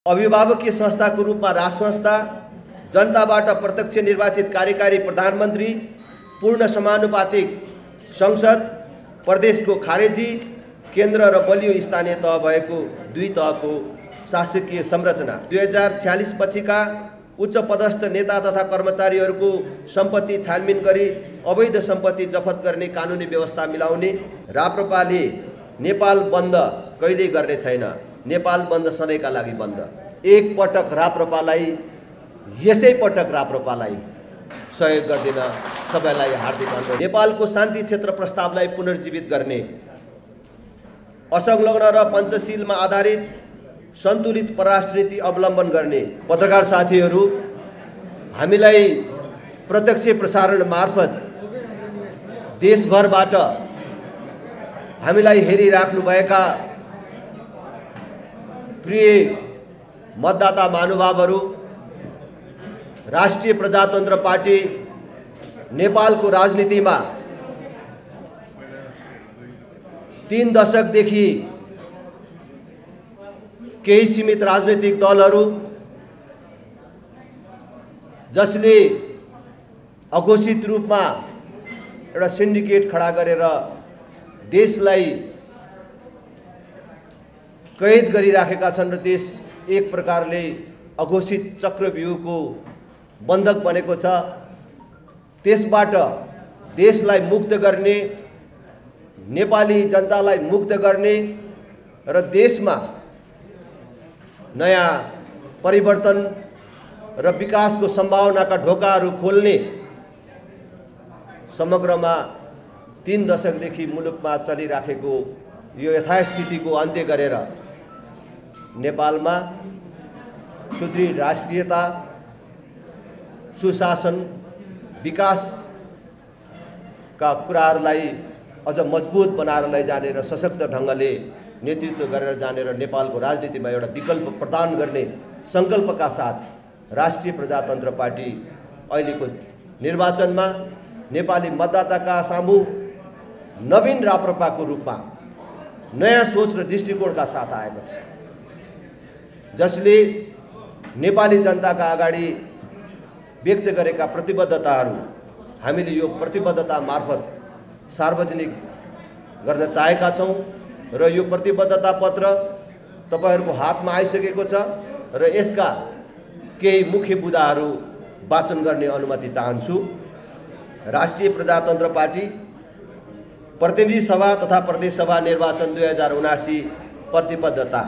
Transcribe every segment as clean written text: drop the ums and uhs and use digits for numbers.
अभिभावकीय संस्थाको रूपमा राज संस्था, जनताबाट प्रत्यक्ष निर्वाचित कार्यकारी प्रधानमन्त्री, पूर्ण समानुपातिक संसद, प्रदेशको खारेजी, केन्द्र र बलियो स्थानीय तह भएको दुई तहको शासकीय संरचना। 2046 पछिका उच्च पदस्थ नेता तथा कर्मचारीहरूको सम्पत्ति छानबिन गरी अवैध सम्पत्ति जफत गर्ने कानुनी व्यवस्था मिलाउने। राप्रपाले नेपाल बन्द कहिल्यै गर्ने छैन। नेपाल बन्द सधैँका लागि बन्द। एक पटक राप्रपालाई, यसै पटक राप्रपालाई सहयोग गर्दिन सबैलाई हार्दिक अनुरोध। नेपालको शान्ति क्षेत्र प्रस्तावलाई पुनर्जीवित गर्ने, असंलग्न र पञ्चशीलमा आधारित सन्तुलित परराष्ट्र नीति अवलम्बन गर्ने। पत्रकार साथीहरू, हामीलाई प्रत्यक्ष प्रसारण मार्फत देशभरबाट हामीलाई हेरिराख्नुभएका प्रिय मतदाता महानुभावहरू, राष्ट्रिय प्रजातन्त्र पार्टी नेपालको राजनीतिमा 3 दशकदेखि केही सीमित राजनीतिक दलहरू जसले अघोषित रूपमा एउटा सिन्डिकेट खडा गरेर देशलाई कैद गरिराखेका छन् र देश एक प्रकारले अघोषित चक्रव्यूहको बन्धक बनेको छ। त्यसबाट देशलाई मुक्त गर्ने, नेपाली जनतालाई मुक्त गर्ने र देशमा नयाँ परिवर्तन र विकासको सम्भावनाका ढोकाहरू खोल्ने समग्रमा 3 दशकदेखि मुलुकमा चलिराखेको यो यथास्थितिको अन्त्य गरेर नेपालमा सुदृढ राष्ट्रियता, सुशासन, विकासका कुराहरूलाई अझ मजबुत बनाएर लैजाने र सशक्त ढङ्गले नेतृत्व गरेर जाने र नेपालको राजनीतिमा एउटा विकल्प प्रदान गर्ने सङ्कल्पका साथ राष्ट्रिय प्रजातन्त्र पार्टी अहिलेको निर्वाचनमा नेपाली मतदाताका सामु नवीन राप्रपाको रूपमा नयाँ सोच र दृष्टिकोणका साथ आएको छ, जसले नेपाली जनताका अगाडि व्यक्त गरेका प्रतिबद्धताहरू हामीले यो प्रतिबद्धता मार्फत सार्वजनिक गर्न चाहेका छौँ र यो प्रतिबद्धता पत्र तपाईहरूको हातमा आइसकेको छ र यसका केही मुख्य बुँदाहरू वाचन गर्ने अनुमति चाहन्छु। राष्ट्रिय प्रजातन्त्र पार्टी प्रतिनिधि सभा तथा प्रदेश सभा निर्वाचन 2079 प्रतिबद्धता।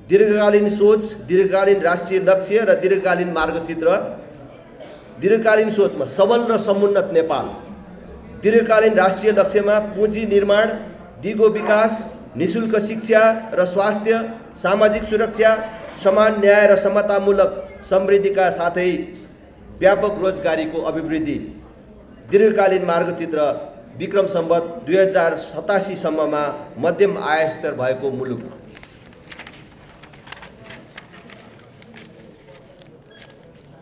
दीर्घकालीन सोच, दीर्घकालीन राष्ट्रिय लक्ष्य र दीर्घकालीन मार्गचित्र। दीर्घकालीन सोचमा सबल र समुन्नत नेपाल, दीर्घकालीन राष्ट्रिय लक्ष्यमा पुँजी निर्माण, दिगो विकास, निशुल्क शिक्षा र स्वास्थ्य, सामाजिक सुरक्षा, समान न्याय र समतामूलक समृद्धिका साथै व्यापक रोजगारीको अभिवृद्धि। दीर्घकालीन मार्गचित्र विक्रम सम्वत 2087 सम्ममा मध्यम आय स्तर भएको मुलुक।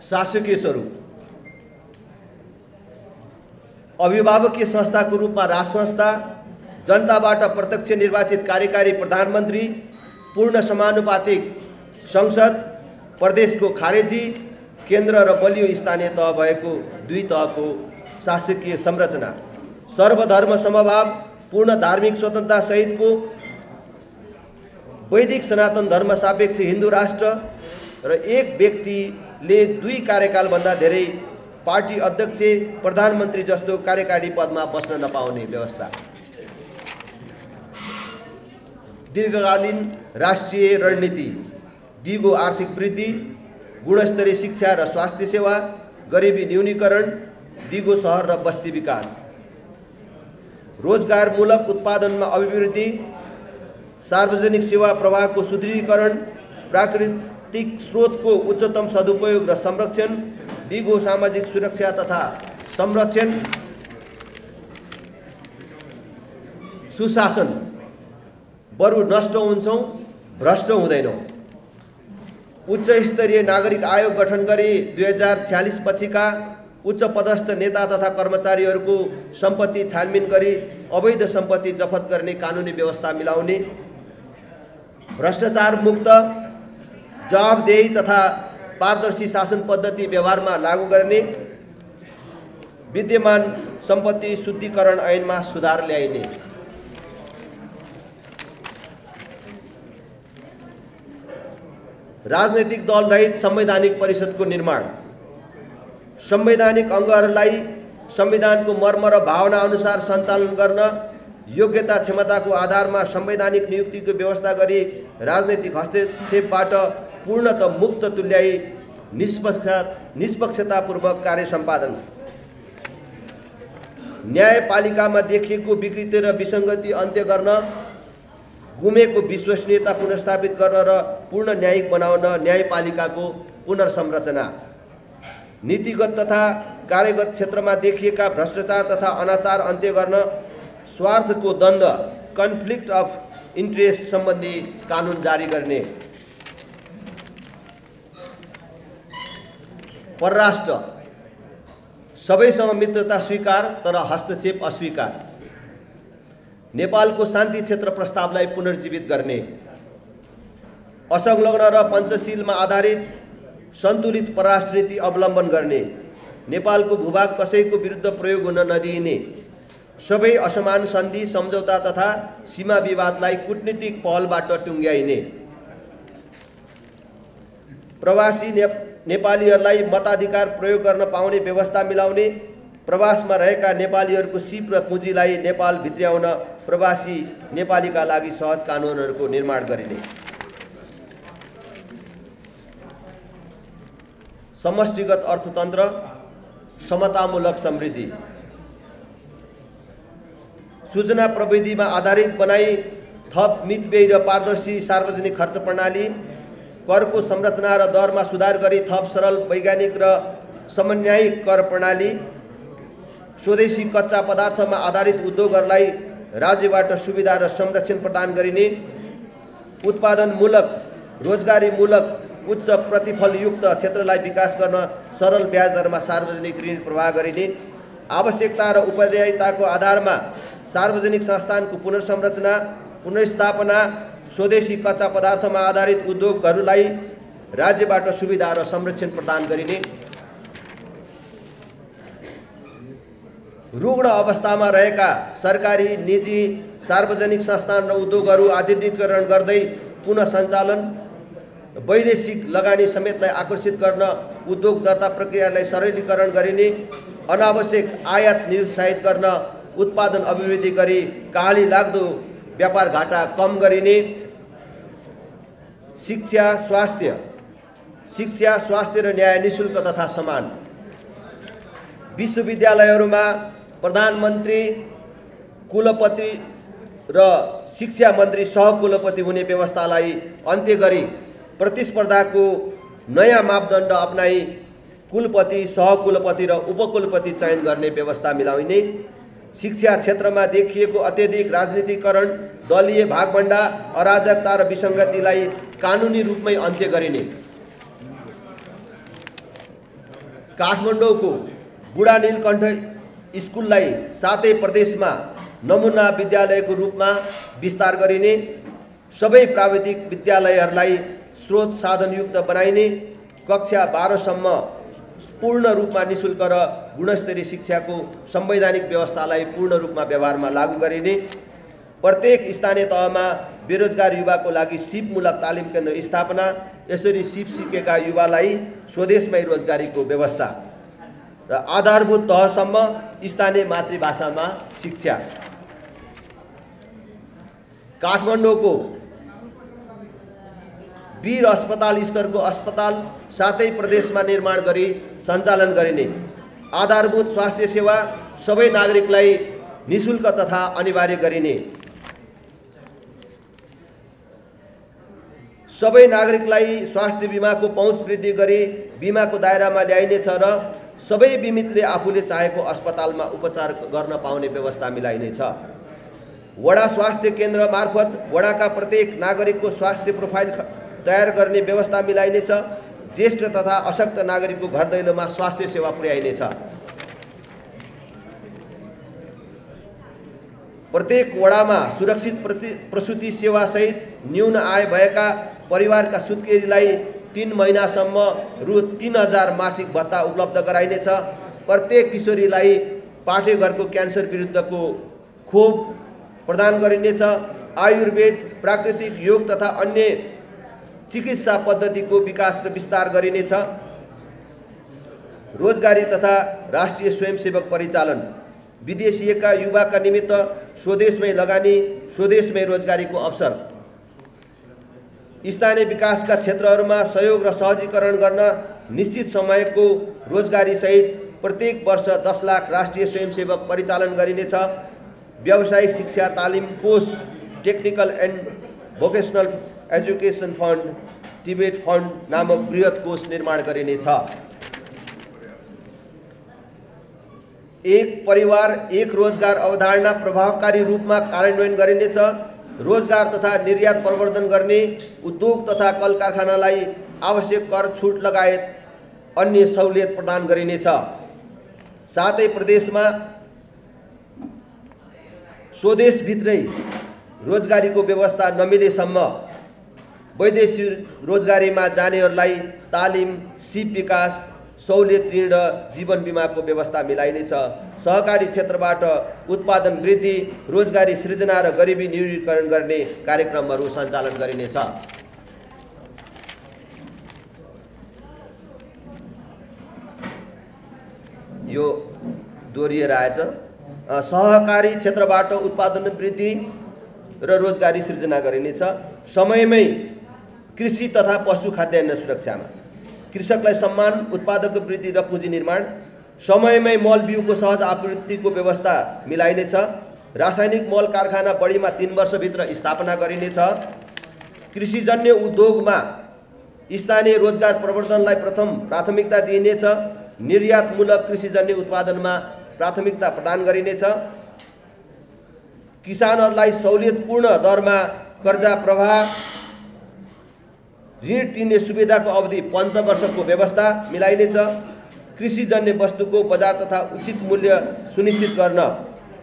शासकीय स्वरूप, अभिभावकीय संस्थाको रूपमा राज संस्था, जनताबाट प्रत्यक्ष निर्वाचित कार्यकारी प्रधानमन्त्री, पूर्ण समानुपातिक संसद, प्रदेशको खारेजी, केन्द्र र बलियो स्थानीय तह भएको दुई तहको शासकीय संरचना। सर्वधर्म समभाव, पूर्ण धार्मिक स्वतन्त्रता सहितको वैदिक सनातन धर्म सापेक्ष हिन्दू राष्ट्र र एक व्यक्तिले 2 कार्यकालभन्दा धेरै पार्टी अध्यक्ष, प्रधानमन्त्री जस्तो कार्यकारी पदमा बस्न नपाउने व्यवस्था। दीर्घकालीन राष्ट्रिय रणनीति, दिगो आर्थिक वृद्धि, गुणस्तरीय शिक्षा र स्वास्थ्य सेवा, गरिबी न्यूनीकरण, दिगो सहर र बस्ती विकास। रोजगारमूलक उत्पादनमा अभिवृद्धि, सार्वजनिक सेवा प्रवाहको सुदृढीकरण, प्राकृतिक स्रोतको उच्चतम सदुपयोग र संरक्षण, दिगो सामाजिक सुरक्षा तथा संरक्षण। सुशासन, बरु नष्ट हुन्छौँ, भ्रष्ट हुँदैनौँ। उच्च स्तरीय नागरिक आयोग गठन गरी 2046 पछिका उच्च पदस्थ नेता तथा कर्मचारीहरूको सम्पत्ति छानबिन गरी अवैध सम्पत्ति जफत गर्ने कानुनी व्यवस्था मिलाउने भ्रष्टाचार मुक्त, जवाबदेही तथा पारदर्शी शासन पद्धति व्यवहारमा लागू गर्ने, विद्यमान सम्पत्ति शुद्धिकरण ऐनमा सुधार ल्याइने, राजनैतिक दल रहित संवैधानिक परिषदको निर्माण, संवैधानिक अङ्गहरूलाई संविधानको मर्म र भावना अनुसार सञ्चालन गर्न योग्यता क्षमताको आधारमा संवैधानिक नियुक्तिको व्यवस्था गरी राजनैतिक हस्तक्षेपबाट पूर्णतः मुक्त तुल्याई निष्पक्षतापूर्वक कार्य सम्पादन, न्यायपालिकामा देखिएको विकृति र विसङ्गति अन्त्य गर्न, गुमेको विश्वसनीयता पुनर्स्थापित गर्न र पूर्ण न्यायिक बनाउन न्यायपालिकाको पुनर्संरचना, नीतिगत तथा कार्यगत क्षेत्रमा देखिएका भ्रष्टाचार तथा अनाचार अन्त्य गर्न स्वार्थको द्वन्द्व कन्फ्लिक्ट अफ इन्ट्रेस्ट सम्बन्धी कानुन जारी गर्ने, परराष्ट्र सबैसँग मित्रता स्वीकार तर हस्तक्षेप अस्वीकार, नेपालको शान्ति क्षेत्र प्रस्तावलाई पुनर्जीवित गर्ने, असंलग्न र पञ्चशीलमा आधारित सन्तुलित परराष्ट्र नीति अवलम्बन गर्ने, नेपालको भूभाग कसैको विरुद्ध प्रयोग हुन नदिइने, सबै असमान सन्धि सम्झौता तथा सीमा विवादलाई कूटनीतिक पहलबाट टुङ्ग्याइने, प्रवासी नेपालीहरूलाई मताधिकार प्रयोग गर्न पाउने व्यवस्था मिलाउने, प्रवासमा रहेका नेपालीहरूको सिप र पुँजीलाई नेपाल भित्र्याउन प्रवासी नेपालीका लागि सहज कानुनहरूको निर्माण गरिने, समष्टिगत अर्थतन्त्र समतामूलक समृद्धि, सूचना प्रविधिमा आधारित बनाई थप मितव्ययी र पारदर्शी सार्वजनिक खर्च प्रणाली, करको संरचना र दरमा सुधार गरी थप सरल वैज्ञानिक र समन्वयिक कर प्रणाली, स्वदेशी कच्चा पदार्थमा आधारित उद्योगहरूलाई राज्यबाट सुविधा र संरक्षण प्रदान गरिने, उत्पादनमूलक रोजगारीमूलक उच्च प्रतिफलयुक्त क्षेत्रलाई विकास गर्न सरल ब्याज दरमा सार्वजनिक ऋण प्रवाह गरिने, आवश्यकता र उत्तरदायिताको आधारमा सार्वजनिक संस्थानको पुनर्संरचना पुनर्स्थापना, स्वदेशी कच्चा पदार्थमा आधारित उद्योगहरूलाई राज्यबाट सुविधा र संरक्षण प्रदान गरिने, रुग्ण अवस्थामा रहेका सरकारी, निजी, सार्वजनिक संस्थान र उद्योगहरू आधुनिकीकरण गर्दै पुनः सञ्चालन, वैदेशिक लगानी समेतलाई आकर्षित गर्न उद्योग दर्ता प्रक्रियालाई सरलीकरण गरिने, अनावश्यक आयात निरुत्साहित गर्न उत्पादन अभिवृद्धि गरी कहाली लाग्दो व्यापार घाटा कम गरिने, शिक्षा स्वास्थ्य र न्याय निशुल्क तथा समान, विश्वविद्यालयहरूमा प्रधानमन्त्री, कुलपति र शिक्षा मन्त्री सहकुलपति हुने व्यवस्थालाई अन्त्य गरी प्रतिस्पर्धाको नयाँ मापदण्ड अपनाई कुलपति, सहकुलपति र उपकुलपति चयन गर्ने व्यवस्था मिलाउने, शिक्षा क्षेत्रमा देखिएको अत्यधिक राजनीतिकरण, दलीय भागभण्डा, अराजकता र विसङ्गतिलाई कानुनी रूपमै अन्त्य गरिने, काठमाडौँको बुढा नीलकण्ठ स्कुललाई 7 प्रदेशमा नमुना विद्यालयको रूपमा विस्तार गरिने, सबै प्राविधिक विद्यालयहरूलाई स्रोत साधनयुक्त बनाइने, कक्षा 12 सम्म पूर्ण रूपमा निशुल्क र गुणस्तरीय शिक्षाको संवैधानिक व्यवस्थालाई पूर्ण रूपमा व्यवहारमा लागू गरिने, प्रत्येक स्थानीय तहमा बेरोजगार युवाको लागि सिपमूलक तालिम केन्द्र स्थापना, यसरी सिप सिकेका युवालाई स्वदेशमै रोजगारीको व्यवस्था र आधारभूत तहसम्म स्थानीय मातृभाषामा शिक्षा, काठमाडौँको वीर अस्पताल स्तरको अस्पताल 7 प्रदेशमा निर्माण गरी सञ्चालन गरिने, आधारभूत स्वास्थ्य सेवा सबै नागरिकलाई निशुल्क तथा अनिवार्य गरिने, सबै नागरिकलाई स्वास्थ्य बिमाको पहुँच वृद्धि गरी बिमाको दायरामा ल्याइनेछ र सबै बिमितले आफूले चाहेको अस्पतालमा उपचार गर्न पाउने व्यवस्था मिलाइनेछ। वडा स्वास्थ्य केन्द्र मार्फत वडाका प्रत्येक नागरिकको स्वास्थ्य प्रोफाइल तयार गर्ने व्यवस्था मिलाइनेछ। ज्येष्ठ तथा अशक्त नागरिकको घर दैलोमा स्वास्थ्य सेवा पुर्याइनेछ। प्रत्येक वडामा सुरक्षित प्रसूति सेवासहित न्यून आय भएका परिवारका सुत्केरीलाई 3 महिनासम्म रु 3000 मासिक भत्ता उपलब्ध गराइनेछ। प्रत्येक किशोरीलाई पाठेघरको क्यान्सर विरुद्धको खोप प्रदान गरिनेछ। आयुर्वेद, प्राकृतिक योग तथा अन्य चिकित्सा पद्धतिको विकास र विस्तार गरिनेछ। रोजगारी तथा राष्ट्रिय स्वयंसेवक परिचालन, विदेशिएका युवाका निमित्त स्वदेशमै लगानी, स्वदेशमै रोजगारीको अवसर, स्थानीय विकासका क्षेत्रहरूमा सहयोग र सहजीकरण गर्न निश्चित समयको रोजगारीसहित प्रत्येक वर्ष 10 लाख राष्ट्रिय स्वयंसेवक परिचालन गरिनेछ। व्यावसायिक शिक्षा तालिम कोष, technical and vocational education fund, Tibet fund नामक बृहत कोष निर्माण गरिनेछ। एक परिवार एक रोजगार अवधारणा प्रभावकारी रूपमा कार्यान्वयन गरिनेछ। रोजगार तथा निर्यात प्रवर्धन गर्ने, उद्योग तथा कल कारखानालाई आवश्यक कर छुट लगायत अन्य सहुलियत प्रदान गरिनेछ। साथै प्रदेशमा स्वदेशभित्रै रोजगारीको व्यवस्था नमिलेसम्म वैदेशिक रोजगारीमा जानेहरूलाई तालिम, सिप विकास, सहुलियत ऋण र जीवन बिमाको व्यवस्था मिलाइनेछ। सहकारी क्षेत्रबाट उत्पादन वृद्धि, रोजगारी सृजना र गरिबी न्यूनीकरण गर्ने कार्यक्रमहरू सञ्चालन गरिनेछ। यो दोहोरिएर आएछ। सहकारी क्षेत्रबाट उत्पादन वृद्धि र रोजगारी सृजना गरिनेछ। समयमै कृषि तथा पशु खाद्यान्न सुरक्षामा कृषकलाई सम्मान, उत्पादक वृद्धि र पुँजी निर्माण, समयमै मल बिउको सहज आपूर्तिको व्यवस्था मिलाइनेछ। रासायनिक मल कारखाना बढीमा 3 वर्षभित्र स्थापना गरिनेछ। कृषिजन्य उद्योगमा स्थानीय रोजगार प्रवर्धनलाई प्रथम प्राथमिकता दिइनेछ। निर्यातमूलक कृषिजन्य उत्पादनमा प्राथमिकता प्रदान गरिनेछ। किसानहरूलाई सहुलियतपूर्ण दरमा कर्जा प्रवाह, ऋण तिर्ने सुविधाको अवधि 15 वर्षको व्यवस्था मिलाइनेछ। कृषिजन्य वस्तुको बजार तथा उचित मूल्य सुनिश्चित गर्न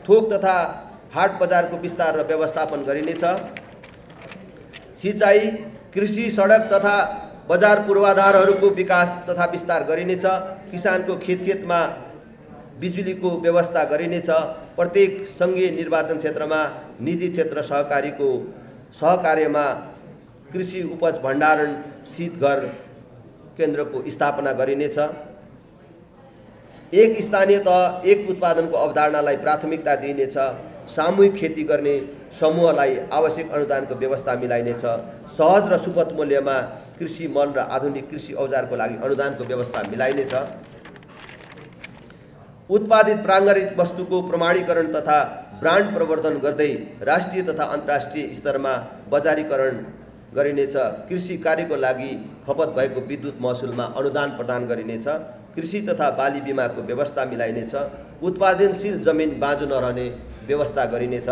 थोक तथा हाट बजारको विस्तार र व्यवस्थापन गरिनेछ। सिँचाइ, कृषि, सडक तथा बजार पूर्वाधारहरूको विकास तथा विस्तार गरिनेछ। किसानको खेतमा बिजुलीको व्यवस्था गरिनेछ। प्रत्येक सङ्घीय निर्वाचन क्षेत्रमा निजी क्षेत्र सहकारीको सहकार्यमा कृषि उपज भण्डारण शीतघर केन्द्रको स्थापना गरिनेछ। एक स्थानीय तह एक उत्पादनको अवधारणालाई प्राथमिकता दिइनेछ। सामूहिक खेती गर्ने समूहलाई आवश्यक अनुदानको व्यवस्था मिलाइनेछ। सहज र सुपथ मूल्यमा कृषि मल र आधुनिक कृषि औजारको लागि अनुदानको व्यवस्था मिलाइनेछ। उत्पादित प्राङ्गारिक वस्तुको प्रमाणीकरण तथा ब्रान्ड प्रवर्धन गर्दै राष्ट्रिय तथा अन्तर्राष्ट्रिय स्तरमा बजारीकरण गरिनेछ। कृषि कार्यको लागि खपत भएको विद्युत महसुलमा अनुदान प्रदान गरिनेछ। कृषि तथा बाली बिमाको व्यवस्था मिलाइनेछ। उत्पादनशील जमिन बाँझो नरहने व्यवस्था गरिनेछ।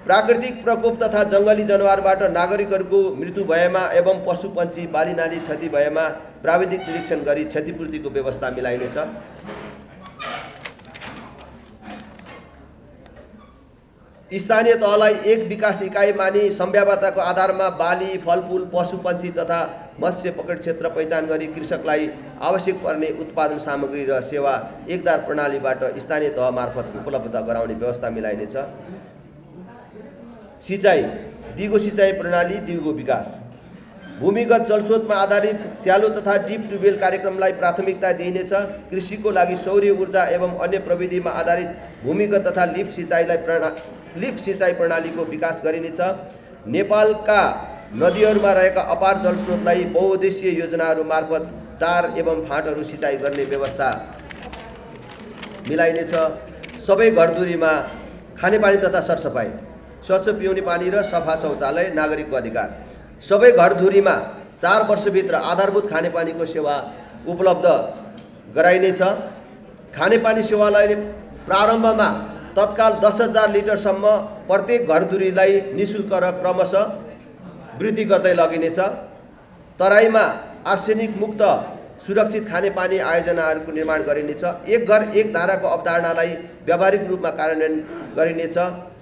प्राकृतिक प्रकोप तथा जङ्गली जनावरबाट नागरिकहरूको मृत्यु भएमा एवं पशुपन्छी बालीनाली क्षति भएमा प्राविधिक निरीक्षण गरी क्षतिपूर्तिको व्यवस्था मिलाइनेछ। स्थानीय तहलाई एक विकास इकाइ मानि सम्भाव्यताको आधारमा बाली, फलफुल, पशुपन्छी तथा मत्स्य पकड क्षेत्र पहिचान गरी कृषकलाई आवश्यक पर्ने उत्पादन सामग्री र सेवा एकदार प्रणालीबाट स्थानीय तह मार्फत उपलब्ध गराउने व्यवस्था मिलाइनेछ। सिँचाइ, दिगो सिँचाइ प्रणाली, दिगो विकास, भूमिगत जलस्रोतमा आधारित स्यालो तथा डिप ट्युबवेल कार्यक्रमलाई प्राथमिकता दिइनेछ। कृषिको लागि सौर्य ऊर्जा एवं अन्य प्रविधिमा आधारित भूमिगत तथा लिफ्ट सिँचाइ प्रणालीको विकास गरिनेछ। नेपालका नदीहरूमा रहेका अपार जलस्रोतलाई बहुउद्देश्य योजनाहरू मार्फत टार एवं फाँटहरू सिँचाइ गर्ने व्यवस्था मिलाइनेछ। सबै घरधुरीमा खानेपानी तथा सरसफाइ, स्वच्छ पिउने पानी र सफा शौचालय नागरिकको अधिकार। सबै घरधुरीमा 4 वर्षभित्र आधारभूत खानेपानीको सेवा उपलब्ध गराइनेछ। खानेपानी सेवालाई प्रारम्भमा तत्काल 10,000 लिटरसम्म प्रत्येक घरधुरीलाई निःशुल्क र क्रमशः वृद्धि गर्दै लगिनेछ। तराईमा आर्सेनिक मुक्त सुरक्षित खानेपानी आयोजनाहरूको निर्माण गरिनेछ। एक घर एक धाराको अवधारणालाई व्यावहारिक रूपमा कार्यान्वयन गरिनेछ।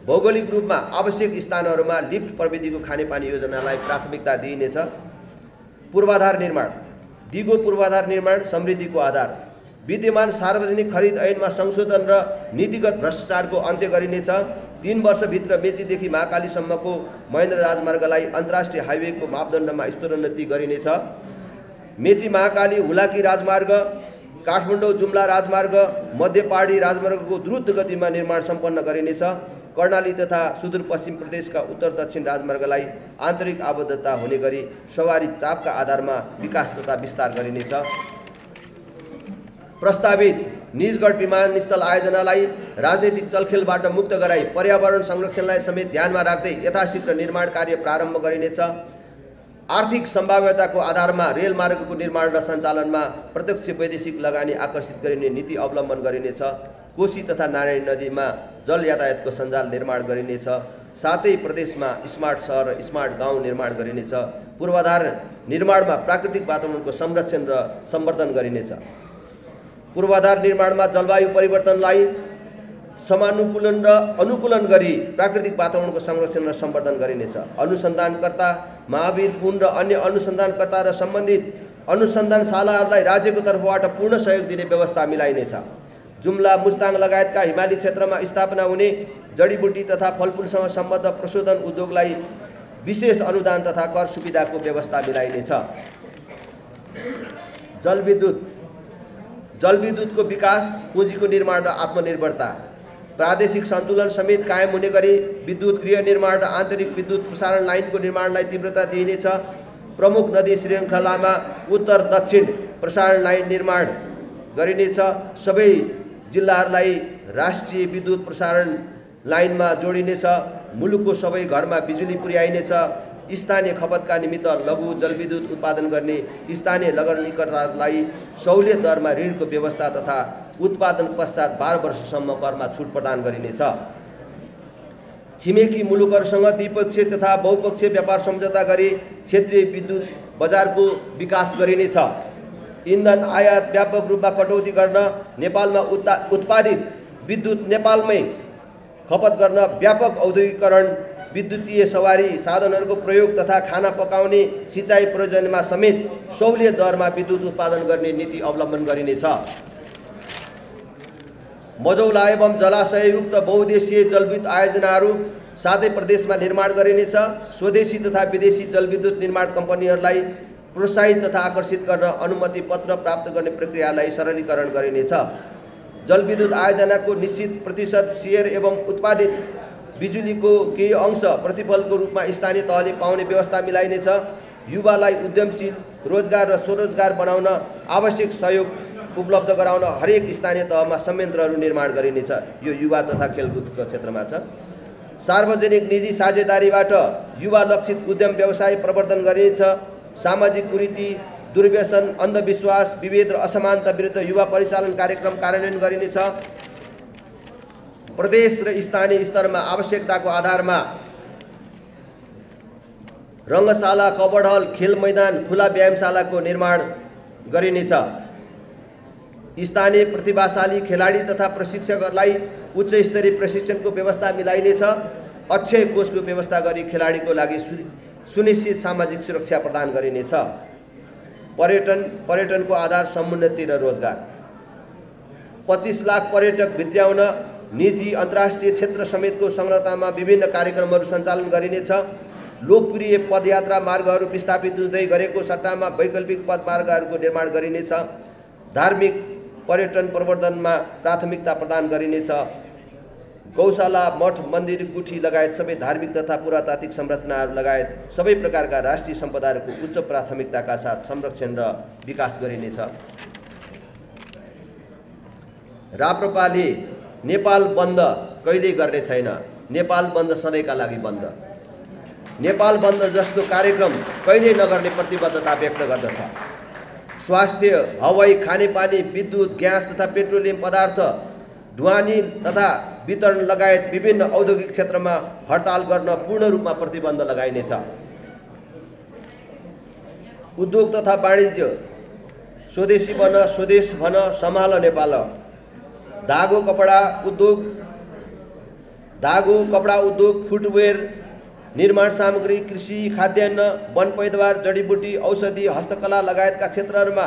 भौगोलिक रूपमा आवश्यक स्थानहरूमा लिफ्ट प्रविधिको खानेपानी योजनालाई प्राथमिकता दिइनेछ। पूर्वाधार निर्माण, दिगो पूर्वाधार निर्माण समृद्धिको आधार। विद्यमान सार्वजनिक खरिद ऐनमा संशोधन र नीतिगत भ्रष्टाचारको अन्त्य गरिनेछ। 3 वर्षभित्र मेचीदेखि महाकालीसम्मको महेन्द्र राजमार्गलाई अन्तर्राष्ट्रिय हाइवेको मापदण्डमा स्तरोन्नति गरिनेछ। मेची महाकाली हुलाकी राजमार्ग, काठमाडौँ जुम्ला राजमार्ग, मध्य पहाडी राजमार्गको द्रुत गतिमा निर्माण सम्पन्न गरिनेछ। कर्णाली तथा सुदूरपश्चिम प्रदेशका उत्तर दक्षिण राजमार्गलाई आन्तरिक आबद्धता हुने गरी सवारी चापका आधारमा विकास तथा विस्तार गरिनेछ। प्रस्तावित निजगढ विमानस्थल आयोजनालाई राजनैतिक चलखेलबाट मुक्त गराई पर्यावरण संरक्षणलाई समेत ध्यानमा राख्दै यथाशीघ्र निर्माण कार्य प्रारम्भ गरिनेछ। आर्थिक सम्भाव्यताको आधारमा रेलमार्गको निर्माण र सञ्चालनमा प्रत्यक्ष वैदेशिक लगानी आकर्षित गरिने नीति अवलम्बन गरिनेछ। कोशी तथा नारायणी नदीमा जल यातायातको सञ्जाल निर्माण गरिनेछ। साथै प्रदेशमा स्मार्ट सहर र स्मार्ट गाउँ निर्माण गरिनेछ। पूर्वाधार निर्माणमा प्राकृतिक वातावरणको संरक्षण र सम्वर्धन गरिनेछ। पूर्वाधार निर्माणमा जलवायु परिवर्तनलाई समानुकूलन र अनुकूलन गरी प्राकृतिक वातावरणको संरक्षण र सम्वर्धन गरिनेछ। अनुसन्धानकर्ता, महावीर पुन र अन्य अनुसन्धानकर्ता र सम्बन्धित अनुसन्धानशालाहरूलाई राज्यको तर्फबाट पूर्ण सहयोग दिने व्यवस्था मिलाइनेछ। जुम्ला, मुस्ताङ लगायतका हिमाली क्षेत्रमा स्थापना हुने जडीबुटी तथा फलफुलसँग सम्बद्ध प्रशोधन उद्योगलाई विशेष अनुदान तथा कर सुविधाको व्यवस्था मिलाइनेछ। जलविद्युतको विकास, पुँजीको निर्माण र आत्मनिर्भरता, प्रादेशिक सन्तुलन समेत कायम हुने गरी विद्युत गृह निर्माण र आन्तरिक विद्युत प्रसारण लाइनको निर्माणलाई तीव्रता दिइनेछ। प्रमुख नदी श्रृङ्खलामा उत्तर दक्षिण प्रसारण लाइन निर्माण गरिनेछ। सबै जिल्लाहरूलाई राष्ट्रिय विद्युत प्रसारण लाइनमा जोडिनेछ। मुलुकको सबै घरमा बिजुली पुर्याइनेछ। स्थानीय खपतका निमित्त लघु जलविद्युत उत्पादन गर्ने स्थानीय लगानीकर्ताहरूलाई सहुलियत दरमा ऋणको व्यवस्था तथा उत्पादन पश्चात 12 वर्षसम्म करमा छुट प्रदान गरिनेछ। छिमेकी मुलुकहरूसँग द्विपक्षीय तथा बहुपक्षीय व्यापार सम्झौता गरी क्षेत्रीय विद्युत बजारको विकास गरिनेछ। इन्धन आयात व्यापक रूपमा कटौती गर्न, नेपालमा उत्पादित विद्युत नेपालमै खपत गर्न, व्यापक औद्योगिकरण, विद्युतीय सवारी साधनहरूको प्रयोग तथा खाना पकाउने सिँचाइ प्रयोजनमा समेत सहुलियत दरमा विद्युत उत्पादन गर्ने नीति अवलम्बन गरिनेछ। मझौला एवं जलाशययुक्त बहुउद्देश्यीय जलविद्युत आयोजनाहरू साथै प्रदेशमा निर्माण गरिनेछ। स्वदेशी तथा विदेशी जलविद्युत निर्माण कम्पनीहरूलाई प्रोत्साहित तथा आकर्षित गर्न अनुमति पत्र प्राप्त गर्ने प्रक्रियालाई सरलीकरण गरिनेछ। जलविद्युत आयोजनाको निश्चित प्रतिशत सेयर एवं उत्पादित बिजुलीको केही अंश प्रतिफलको रूपमा स्थानीय तहले पाउने व्यवस्था मिलाइनेछ। युवालाई उद्यमशील, रोजगार र स्वरोजगार बनाउन आवश्यक सहयोग उपलब्ध गराउन हरेक स्थानीय तहमा संयन्त्रहरू निर्माण गरिनेछ। यो युवा तथा खेलकुदको क्षेत्रमा छ। सार्वजनिक निजी साझेदारीबाट युवा लक्षित उद्यम व्यवसाय प्रवर्धन गरिनेछ। सामाजिक कुरीति, दुर्व्यसन, अन्धविश्वास, विभेद र असमानता विरुद्ध युवा परिचालन कार्यक्रम कार्यान्वयन गरिनेछ। प्रदेश र स्थानीय स्तरमा आवश्यकताको आधारमा रङ्गशाला, कबड हल, खेल मैदान, खुला व्यायामशालाको निर्माण गरिनेछ। स्थानीय प्रतिभाशाली खेलाडी तथा प्रशिक्षकहरूलाई उच्च स्तरीय प्रशिक्षणको व्यवस्था मिलाइनेछ। अक्षय कोषको व्यवस्था गरी खेलाडीको लागि सुनिश्चित सामाजिक सुरक्षा प्रदान गरिनेछ। पर्यटनको आधार समुन्नति र रोजगार। 25 लाख पर्यटक भित्र्याउन निजी अन्तर्राष्ट्रिय क्षेत्र समेतको संलग्नतामा विभिन्न कार्यक्रमहरू सञ्चालन गरिनेछ। लोकप्रिय पदयात्रा मार्गहरू विस्थापित हुँदै गरेको सट्टामा वैकल्पिक पदमार्गहरूको निर्माण गरिनेछ। धार्मिक पर्यटन प्रवर्धनमा प्राथमिकता प्रदान गरिनेछ। गौशाला, मठ, मन्दिर, गुठी लगायत सबै धार्मिक तथा पुरातात्विक संरचनाहरू लगायत सबै प्रकारका राष्ट्रिय सम्पदाहरूको उच्च प्राथमिकताका साथ संरक्षण र विकास गरिनेछ। राप्रपाले नेपाल बन्द कहिल्यै गर्ने छैन। नेपाल बन्द सधैँका लागि बन्द। नेपाल बन्द जस्तो कार्यक्रम कहिल्यै नगर्ने प्रतिबद्धता व्यक्त गर्दछ। स्वास्थ्य, हवाई, खानेपानी, विद्युत, ग्यास तथा पेट्रोलियम पदार्थ ढुवानी तथा वितरण लगायत विभिन्न औद्योगिक क्षेत्रमा हडताल गर्न पूर्ण रूपमा प्रतिबन्ध लगाइनेछ। उद्योग तथा वाणिज्य, स्वदेशी बन स्वदेश भन सम्हाल नेपाल। धागो कपडा उद्योग, फुटवेयर, निर्माण सामग्री, कृषि, खाद्यान्न, वन पैदावार, जडीबुटी, औषधि, हस्तकला लगायतका क्षेत्रहरूमा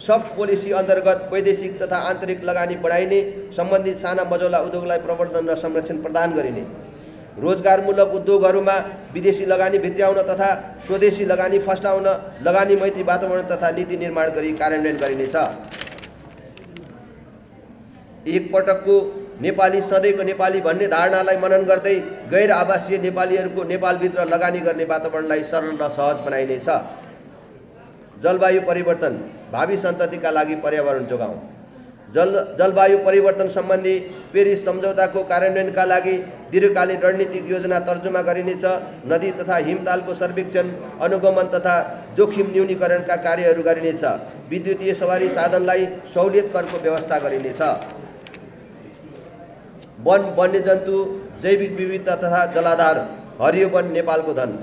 सफ्ट पोलिसी अन्तर्गत वैदेशिक तथा आन्तरिक लगानी बढाइने, सम्बन्धित साना मझौला उद्योगलाई प्रवर्धन र संरक्षण प्रदान गरिने, रोजगारमूलक उद्योगहरूमा विदेशी लगानी भित्र्याउन तथा स्वदेशी लगानी फस्टाउन लगानी मैत्री वातावरण तथा नीति निर्माण गरी कार्यान्वयन गरिनेछ। एकपटकको नेपाली सधैँको नेपाली भन्ने धारणालाई मनन गर्दै गैर आवासीय नेपालीहरूको नेपालभित्र लगानी गर्ने वातावरणलाई सरल र सहज बनाइनेछ। जलवायु परिवर्तन, भावी सन्ततिका लागि पर्यावरण जोगाउँ। जलवायु परिवर्तन सम्बन्धी पेरिस सम्झौताको कार्यान्वयनका लागि दीर्घकालीन रणनीतिक योजना तर्जुमा गरिनेछ। नदी तथा हिमतालको सर्वेक्षण, अनुगमन तथा जोखिम न्यूनीकरणका कार्यहरू गरिनेछ। विद्युतीय सवारी साधनलाई सहुलियत करको व्यवस्था गरिनेछ। वन, वन्यजन्तु, जैविक विविधता तथा जलाधार, हरियो वन नेपालको धन।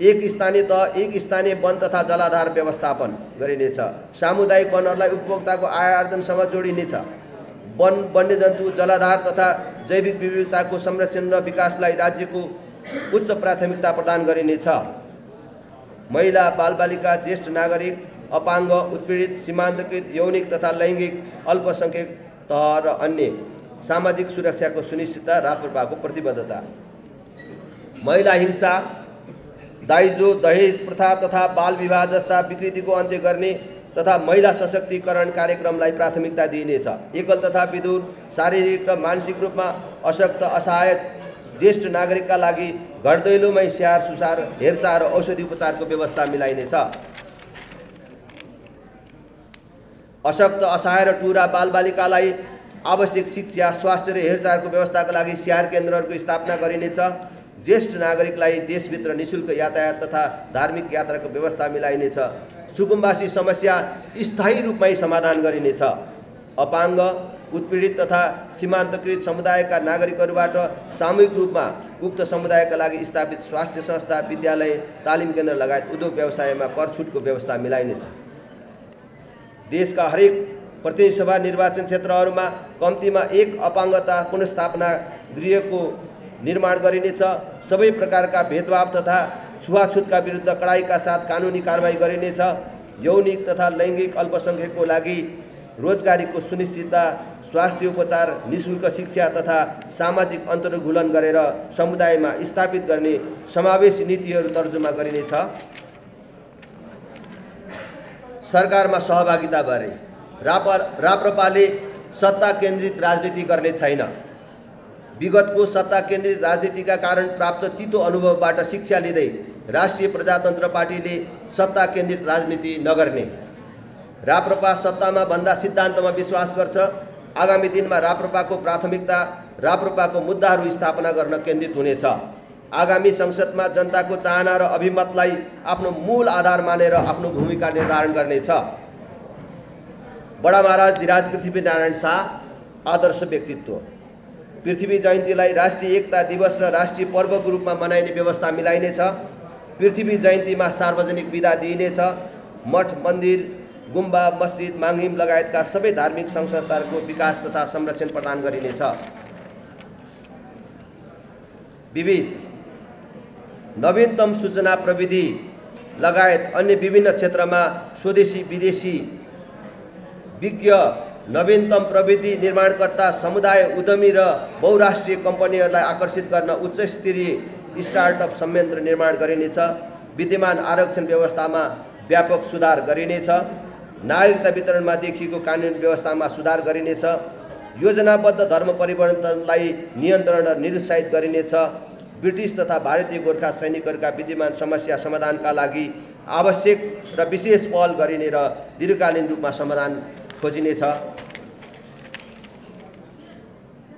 एक स्थानीय तह, एक स्थानीय वन तथा जलाधार व्यवस्थापन गरिनेछ। सामुदायिक वनहरूलाई उपभोक्ताको आय आर्जनसँग जोडिनेछ। वन, वन्यजन्तु, जलाधार तथा जैविक विविधताको संरक्षण र विकासलाई राज्यको उच्च प्राथमिकता प्रदान गरिनेछ। महिला, बालबालिका, ज्येष्ठ नागरिक, अपाङ्ग, उत्पीडित, सीमान्तकृत, यौनिक तथा लैङ्गिक अल्पसङ्ख्यक तह र अन्य सामाजिक सुरक्षाको सुनिश्चितता राप्रपाको प्रतिबद्धता। महिला हिंसा, दाइजो, दहेज प्रथा तथा बाल विवाह जस्ता विकृतिको अन्त्य गर्ने तथा महिला सशक्तिकरण कार्यक्रमलाई प्राथमिकता दिइनेछ। एकल तथा विधुर, शारीरिक र मानसिक रूपमा अशक्त असहाय ज्येष्ठ नागरिकका लागि घर दैलोमै स्याहार सुसार, हेरचाह र औषधि उपचारको व्यवस्था मिलाइनेछ। अशक्त, असहाय र टुरा बालबालिकालाई आवश्यक शिक्षा, स्वास्थ्य र हेरचाहको व्यवस्थाका लागि स्याहार केन्द्रहरूको स्थापना गरिनेछ। ज्येष्ठ नागरिकलाई देशभित्र निःशुल्क यातायात तथा धार्मिक यात्राको व्यवस्था मिलाइनेछ। सुकुम्बासी समस्या स्थायी रूपमै समाधान गरिनेछ। अपाङ्ग, उत्पीडित तथा सीमान्तकृत समुदायका नागरिकहरूबाट सामूहिक रूपमा उक्त समुदायका लागि स्थापित स्वास्थ्य संस्था, विद्यालय, तालिम केन्द्र लगायत उद्योग व्यवसायमा कर छुटको व्यवस्था मिलाइनेछ। देशका हरेक प्रतिनिधि सभा निर्वाचन क्षेत्रहरूमा कम्तीमा एक अपाङ्गता पुनर्स्थापना गृहको निर्माण गरिनेछ। सबै प्रकारका भेदभाव तथा छुवाछुतका विरुद्ध कडाइका साथ कानुनी कारबाही गरिनेछ। यौनिक तथा लैङ्गिक अल्पसङ्ख्यकको लागि रोजगारीको सुनिश्चितता, स्वास्थ्य उपचार, निःशुल्क शिक्षा तथा सामाजिक अन्तर्घुलन गरेर समुदायमा स्थापित गर्ने समावेशी नीतिहरू तर्जुमा गरिनेछ। सरकारमा सहभागिताबारे राप्रपाले सत्ता केन्द्रित राजनीति गर्ने छैन। विगतको सत्ता केन्द्रित राजनीतिका कारण प्राप्त तितो अनुभवबाट शिक्षा लिँदै राष्ट्रिय प्रजातन्त्र पार्टीले सत्ता केन्द्रित राजनीति नगर्ने। राप्रपा सत्तामा भन्दा सिद्धान्तमा विश्वास गर्छ। आगामी दिनमा राप्रपाको प्राथमिकता राप्रपाको मुद्दाहरू स्थापना गर्न केन्द्रित हुनेछ। आगामी संसदमा जनताको चाहना र अभिमतलाई आफ्नो मूल आधार मानेर आफ्नो भूमिका निर्धारण गर्नेछ। बडा महाराज धीराज पृथ्वीनारायण शाह आदर्श व्यक्तित्व। पृथ्वी जयन्तीलाई राष्ट्रिय एकता दिवस र राष्ट्रिय पर्वको रूपमा मनाइने व्यवस्था मिलाइनेछ। पृथ्वी जयन्तीमा सार्वजनिक बिदा दिइनेछ। मठ, मन्दिर, गुम्बा, मस्जिद, माङ्हिम लगायतका सबै धार्मिक सङ्घ संस्थाहरूको विकास तथा संरक्षण प्रदान गरिनेछ। विविध नवीनतम सूचना प्रविधि लगायत अन्य विभिन्न क्षेत्रमा स्वदेशी विदेशी विज्ञ, नवीनतम प्रविधि निर्माणकर्ता, समुदाय, उद्यमी र बहुराष्ट्रिय कम्पनीहरूलाई आकर्षित गर्न उच्च स्तरीय स्टार्टअप संयन्त्र निर्माण गरिनेछ। विद्यमान आरक्षण व्यवस्थामा व्यापक सुधार गरिनेछ। नागरिकता वितरणमा देखिएको कानुनी व्यवस्थामा सुधार गरिनेछ। योजनाबद्ध धर्म परिवर्तनलाई नियन्त्रण र निरुत्साहित गरिनेछ। ब्रिटिस तथा भारतीय गोर्खा सैनिकहरूका विद्यमान समस्या समाधानका लागि आवश्यक र विशेष पहल गरिने र दीर्घकालीन रूपमा समाधान खोजिनेछ।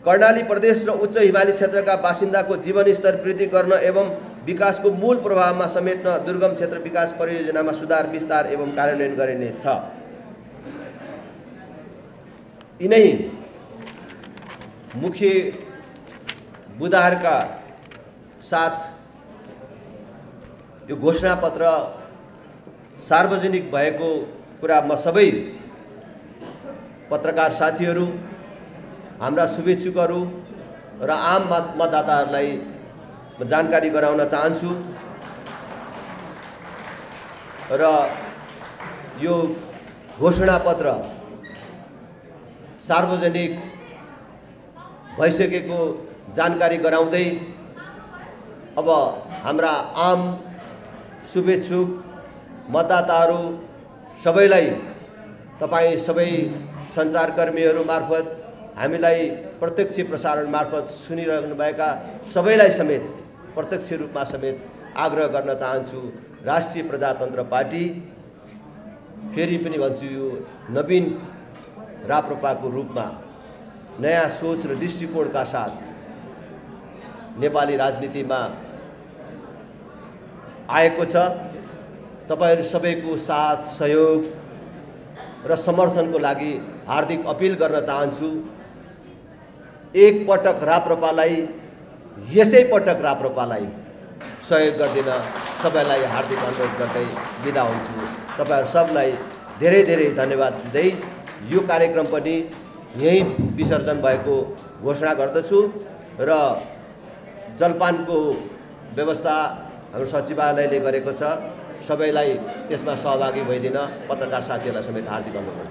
कर्णाली प्रदेश र उच्च हिमाली क्षेत्रका बासिन्दाको जीवनस्तर वृद्धि गर्न एवं विकासको मूल प्रभावमा समेट्न दुर्गम क्षेत्र विकास परियोजनामा सुधार, विस्तार एवं कार्यान्वयन गरिनेछ। यिनै मुख्य बुदाहरूका साथ यो घोषणापत्र सार्वजनिक भएको कुरा म सबै पत्रकार साथीहरू, हाम्रा शुभेच्छुकहरू र आम मतदाताहरूलाई जानकारी गराउन चाहन्छु र यो घोषणापत्र सार्वजनिक भइसकेको जानकारी गराउँदै अब हाम्रा आम शुभेच्छुक मतदाताहरू सबैलाई, तपाईँ सबै सञ्चारकर्मीहरू मार्फत, हामीलाई प्रत्यक्ष प्रसारण मार्फत सुनिरहनुभएका सबैलाई समेत प्रत्यक्ष रूपमा समेत आग्रह गर्न चाहन्छु। राष्ट्रिय प्रजातन्त्र पार्टी, फेरि पनि भन्छु, यो नवीन राप्रपाको रूपमा नयाँ सोच र दृष्टिकोणका साथ नेपाली राजनीतिमा आएको छ। तपाईहरू सबैको साथ, सहयोग र समर्थनको लागि हार्दिक अपिल गर्न चाहन्छु। एक पटक राप्रपालाई, यसै पटक राप्रपालाई सहयोग गरिदिन सबैलाई हार्दिक अनुरोध गर्दै बिदा हुन्छु। तपाईहरू सबलाई धेरै धेरै धन्यवाद दिँदै यो कार्यक्रम पनि यहीँ विसर्जन भएको घोषणा गर्दछु र जलपानको व्यवस्था हाम्रो सचिवालयले गरेको छ। सबैलाई त्यसमा सहभागी भइदिन पत्रकार साथीहरूलाई समेत हार्दिक अनुरोध गर्छु।